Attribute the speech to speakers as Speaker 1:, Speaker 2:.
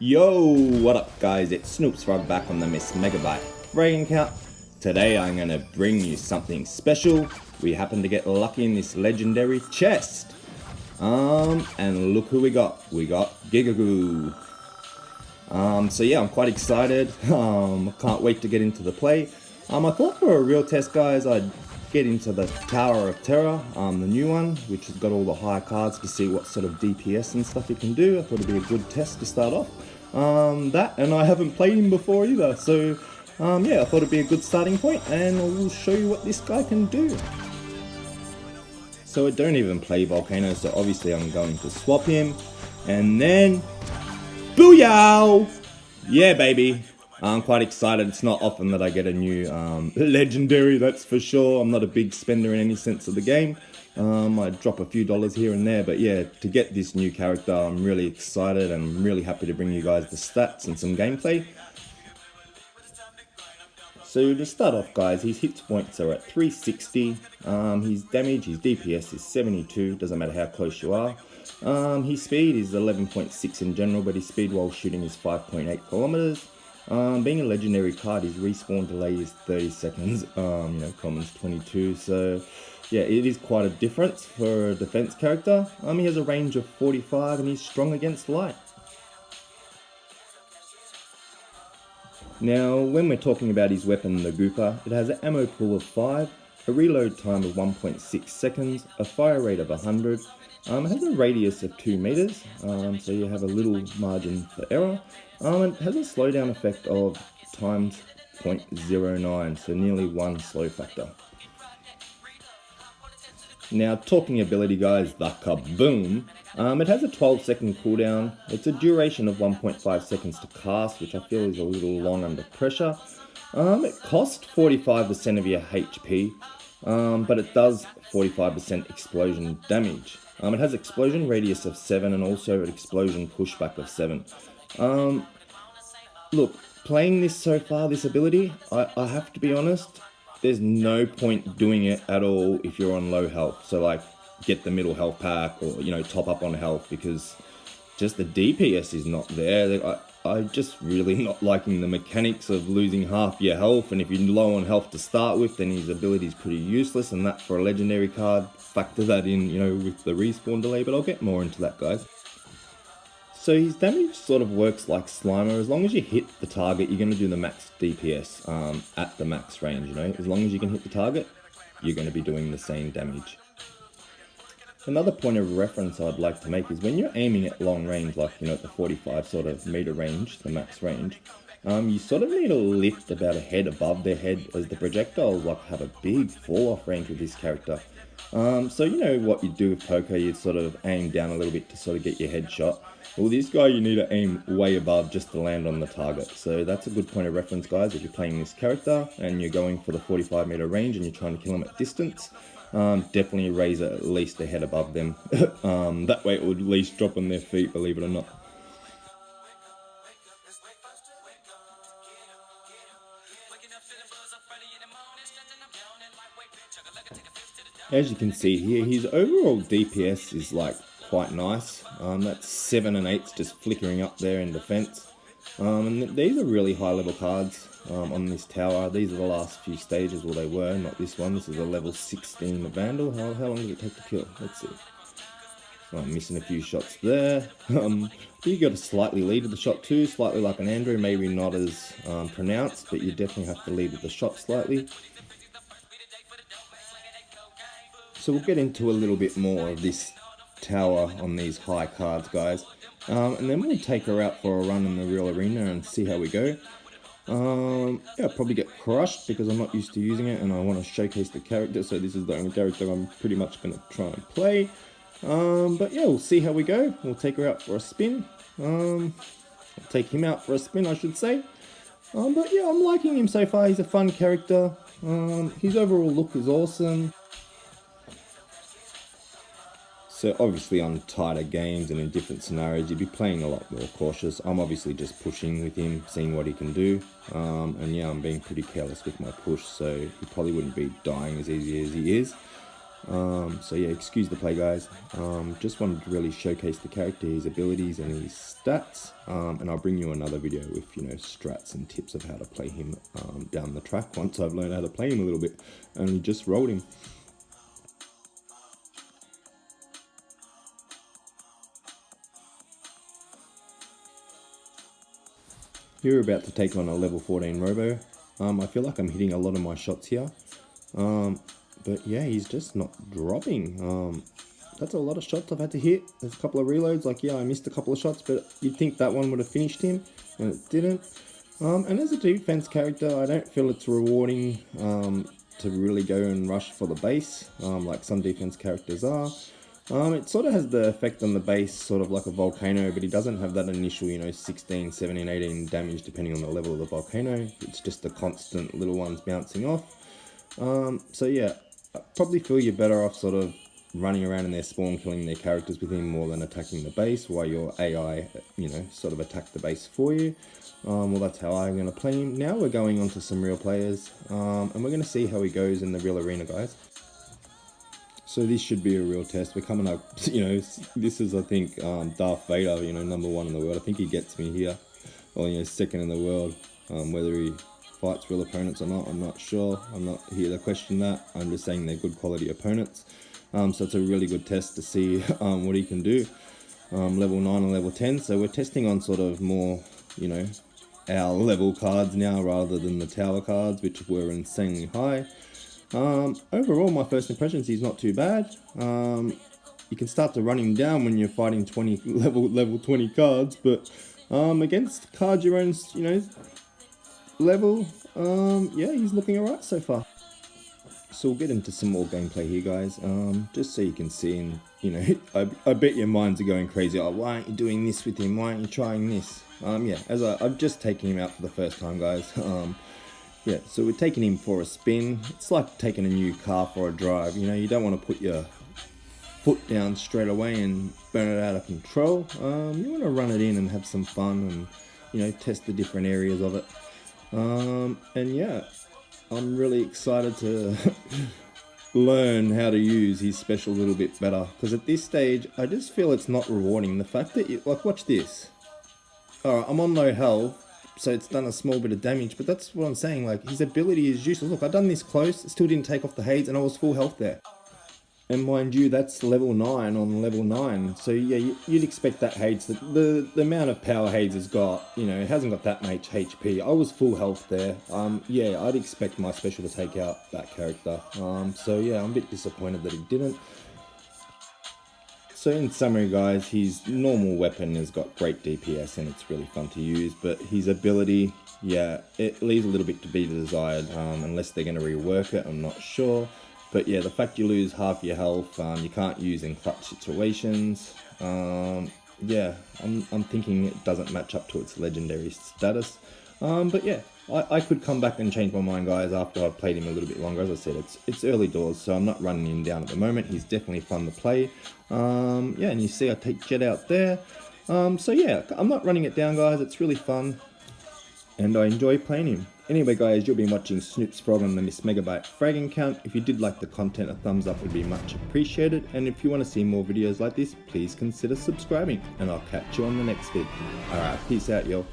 Speaker 1: Yo, what up guys, it's SnoopsFrog back on the MissMegaBite Frag account. Today I'm going to bring you something special. We happen to get lucky in this legendary chest. And look who we got. We got Gigagoo. So yeah, I'm quite excited. Can't wait to get into the play. I thought for a real test guys, I'd get into the Tower of Terror, the new one, which has got all the high cards to see what sort of DPS and stuff it can do. I thought it'd be a good test to start off. And I haven't played him before either, so yeah, I thought it'd be a good starting point, and I'll show you what this guy can do. So I don't even play Volcano, so obviously I'm going to swap him, and then booyah! Yeah baby! I'm quite excited. It's not often that I get a new legendary, that's for sure. I'm not a big spender in any sense of the game. I drop a few dollars here and there, but yeah, to get this new character, I'm really excited and I'm really happy to bring you guys the stats and some gameplay. So to start off guys, his hit points are at 360, his damage, his DPS is 72, doesn't matter how close you are. His speed is 11.6 in general, but his speed while shooting is 5.8 kilometers. Being a legendary card, his respawn delay is 30 seconds, commons 22, so yeah, it is quite a difference for a defense character. He has a range of 45 and he's strong against light. Now, when we're talking about his weapon, the Gooper, it has an ammo pool of 5, a reload time of 1.6 seconds, a fire rate of 100, it has a radius of 2 meters, so you have a little margin for error. It has a slowdown effect of times 0.09, so nearly 1 slow factor. Now, talking ability guys, the Kaboom, it has a 12-second cooldown. It's a duration of 1.5 seconds to cast, which I feel is a little long under pressure. It costs 45% of your HP, but it does 45% explosion damage. It has explosion radius of 7 and also an explosion pushback of 7. Look, playing this so far, this ability, I have to be honest, there's no point doing it at all if you're on low health. So like, get the middle health pack or, top up on health, because just the DPS is not there. I'm just really not liking the mechanics of losing half your health, and if you're low on health to start with, then his ability is pretty useless, and that for a legendary card, factor that in, with the respawn delay, but I'll get more into that guys. So his damage sort of works like Slimer. As long as you hit the target, you're going to do the max DPS at the max range, As long as you can hit the target, you're going to be doing the same damage. Another point of reference I'd like to make is when you're aiming at long range, like, at the 45 sort of meter range, the max range, you sort of need to lift about a head above their head, as the projectiles have a big fall off range with this character. So what you do with poker, you sort of aim down a little bit to sort of get your headshot. Well, this guy you need to aim way above just to land on the target. So that's a good point of reference guys, if you're playing this character and you're going for the 45 meter range and you're trying to kill them at distance. Definitely raise it at least a head above them. That way it would at least drop on their feet, believe it or not. As you can see here, his overall DPS is quite nice. That's 7 and 8's just flickering up there in defense. And these are really high level cards on this tower. These are the last few stages, well they were, not this one. This is a level 16 Vandal. How long does it take to kill? Let's see. I'm missing a few shots there. You got a slightly lead with the shot too, slightly like an Andrew, maybe not as pronounced, but you definitely have to lead with the shot slightly. So we'll get into a little bit more of this tower on these high cards guys, and then we'll take her out for a run in the real arena and see how we go. Yeah, I'll probably get crushed because I'm not used to using it and I want to showcase the character, so this is the only character I'm pretty much going to try and play. But yeah, we'll see how we go. We'll take her out for a spin. I'll take him out for a spin, I should say. But yeah, I'm liking him so far. He's a fun character. His overall look is awesome. So obviously on tighter games and in different scenarios, you'd be playing a lot more cautious. I'm obviously just pushing with him, seeing what he can do. And yeah, I'm being pretty careless with my push, so he probably wouldn't be dying as easy as he is. So yeah, excuse the play, guys. Just wanted to really showcase the character, his abilities and his stats, and I'll bring you another video with, you know, strats and tips of how to play him down the track once I've learned how to play him a little bit. Only just rolled him. Here we're about to take on a level 14 Robo. I feel like I'm hitting a lot of my shots here. But yeah, he's just not dropping. That's a lot of shots I've had to hit. There's a couple of reloads, like yeah, I missed a couple of shots, but you'd think that one would have finished him, and it didn't. And as a defense character, I don't feel it's rewarding to really go and rush for the base, like some defense characters are. It sort of has the effect on the base, sort of like a volcano, but he doesn't have that initial, you know, 16, 17, 18 damage depending on the level of the volcano. It's just the constant little ones bouncing off. So yeah, I probably feel you're better off sort of running around in their spawn, killing their characters with him more than attacking the base, while your AI, you know, sort of attack the base for you. Well, that's how I'm going to play him. Now we're going on to some real players, and we're going to see how he goes in the real arena, guys. So this should be a real test. We're coming up, you know, this is, I think, Darth Vader, you know, #1 in the world. I think he gets me here, or, you know, 2nd in the world. Whether he fights real opponents or not, I'm not sure. I'm not here to question that. I'm just saying they're good quality opponents. So it's a really good test to see what he can do. Level 9 and level 10. So we're testing on sort of more, you know, our level cards now rather than the tower cards, which were insanely high. Overall, my first impressions, he's not too bad. You can start to run him down when you're fighting 20 level 20 cards, but against cards your own, you know, level, yeah, he's looking alright so far. So we'll get into some more gameplay here, guys, just so you can see, and you know, I bet your minds are going crazy. Oh, why aren't you doing this with him? Why aren't you trying this? Yeah, as I've just taken him out for the first time, guys. Yeah, so we're taking him for a spin. It's like taking a new car for a drive. You know, you don't want to put your foot down straight away and burn it out of control. You want to run it in and have some fun and, you know, test the different areas of it. And yeah, I'm really excited to learn how to use his special a little bit better, because at this stage I just feel it's not rewarding. The fact that you, like, watch this. Alright, I'm on low health, so it's done a small bit of damage, but that's what I'm saying, like, his ability is useless. Look, I've done this close, it still didn't take off the Hades, and I was full health there. And mind you, that's level 9 on level 9, so yeah, you'd expect that Hades, the amount of power Hades has got, you know, it hasn't got that much HP. I was full health there. Yeah, I'd expect my special to take out that character. So yeah, I'm a bit disappointed that he didn't. So in summary, guys, his normal weapon has got great DPS and it's really fun to use, but his ability, yeah, it leaves a little bit to be desired, unless they're going to rework it, I'm not sure. But yeah, the fact you lose half your health, you can't use in clutch situations, yeah, I'm thinking it doesn't match up to its legendary status. But yeah, I could come back and change my mind, guys, after I've played him a little bit longer. As I said, it's early doors, so I'm not running him down at the moment. He's definitely fun to play. Yeah, and you see I take Jet out there. So yeah, I'm not running it down, guys. It's really fun, and I enjoy playing him. Anyway, guys, you've been watching SnoopsFrog on the MissMegaBite Frag account. If you did like the content, a thumbs up would be much appreciated. And if you want to see more videos like this, please consider subscribing. And I'll catch you on the next vid. Alright, peace out, y'all.